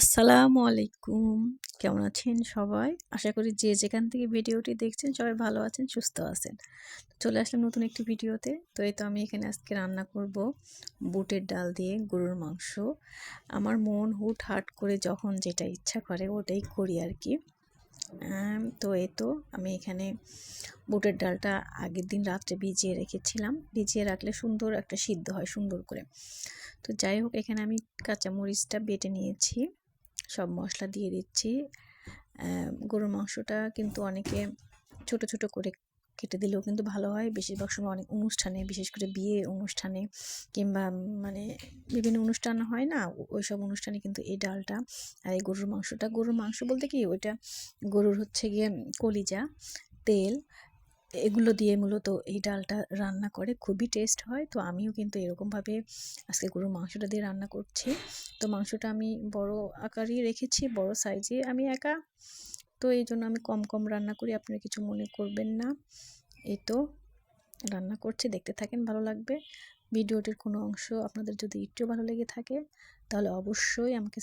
আসসালামু আলাইকুম। কেমন আছেন সবাই? আশা করি যে যেখান থেকে ভিডিওটি দেখছেন সবাই ভালো আছেন, সুস্থ আছেন। চলে আসলাম নতুন একটি ভিডিওতে। তো এই তো আমি এখানে আজকে রান্না করব বুটের ডাল দিয়ে গরুর মাংস। আমার মন হুটহাট করে যখন যেটা ইচ্ছা করে ওটাই করি আরকি। তো এই তো আমি এখানে বুটের ডালটা আগের দিন রাত্রে ভিজিয়ে রেখেছিলাম। ভিজিয়ে রাখলে সুন্দর একটা সিদ্ধ হয় সুন্দর করে। তো যাই হোক এখানে আমি কাঁচামরিচটা বেটে নিয়েছি। সব মশলা দিয়ে দিচ্ছি। গরুর মাংসটা কিন্তু অনেকে ছোট ছোট করে কেটে দিলেও কিন্তু ভালো হয়। বেশিরভাগ সময় অনেক অনুষ্ঠানে, বিশেষ করে বিয়ে অনুষ্ঠানে কিংবা মানে বিভিন্ন অনুষ্ঠান হয় না, ওইসব অনুষ্ঠানে কিন্তু এই ডালটা আর এই গরুর মাংস বলতে কি ওইটা গরুর হচ্ছে গিয়ে কলিজা, তেল এগুলো দিয়ে মূলত এই ডালটা রান্না করে, খুবই টেস্ট হয়। তো আমিও কিন্তু এরকমভাবে আজকে গরুর মাংসটা দিয়ে রান্না করছি। তো মাংসটা আমি বড় আকারই রেখেছি, বড় সাইজে আমি একা, তো এই জন্য আমি কম কম রান্না করি, আপনারা কিছু মনে করবেন না। এই তো রান্না করছি, দেখতে থাকেন, ভালো লাগবে। ভিডিওটির কোনো অংশ আপনাদের যদি একটু ভালো লেগে থাকে তাহলে অবশ্যই আমাকে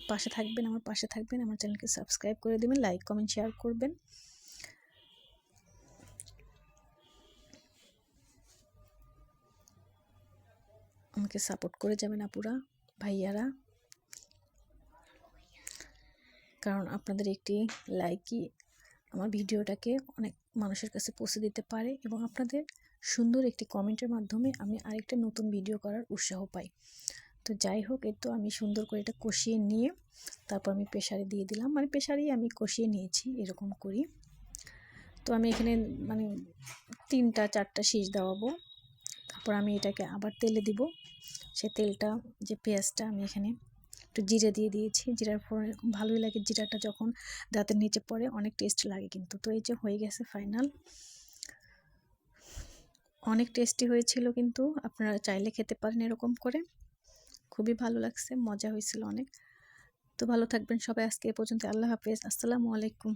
পাশে থাকবেন, আমার পাশে থাকবেন, আমার চ্যানেলকে সাবস্ক্রাইব করে দেবেন, লাইক কমেন্ট শেয়ার করবেন। আমাকে সাপোর্ট করে যাবেন আপুরা, ভাইয়ারা, কারণ আপনাদের একটি লাইকই আমার ভিডিওটাকে অনেক মানুষের কাছে পৌঁছে দিতে পারে এবং আপনাদের সুন্দর একটি কমেন্টের মাধ্যমে আমি আরেকটা নতুন ভিডিও করার উৎসাহ পাই। তো যাই হোক, এই তো আমি সুন্দর করে এটা কষিয়ে নিয়ে তারপর আমি প্রেসারে দিয়ে দিলাম, মানে প্রেসারেই আমি কষিয়ে নিয়েছি, এরকম করি। তো আমি এখানে মানে 3-4টা শীষ দেওয়াবো, তারপর আমি এটাকে আবার তেলে দিব। সে তেলটা, যে পেঁয়াজটা আমি এখানে একটু জিরে দিয়ে দিয়েছি, জিরার ফোড়ন এরকম ভালোই লাগে, জিরাটা যখন দাঁতের নিচে পড়ে অনেক টেস্ট লাগে কিন্তু। তো এই যে হয়ে গেছে ফাইনাল, অনেক টেস্টি হয়েছিল, কিন্তু আপনারা চাইলে খেতে পারেন এরকম করে, খুবই ভালো লাগছে, মজা হয়েছিল অনেক। তো ভালো থাকবেন সবাই, আজকে এ পর্যন্ত, আল্লাহ হাফেজ, আসসালামু আলাইকুম।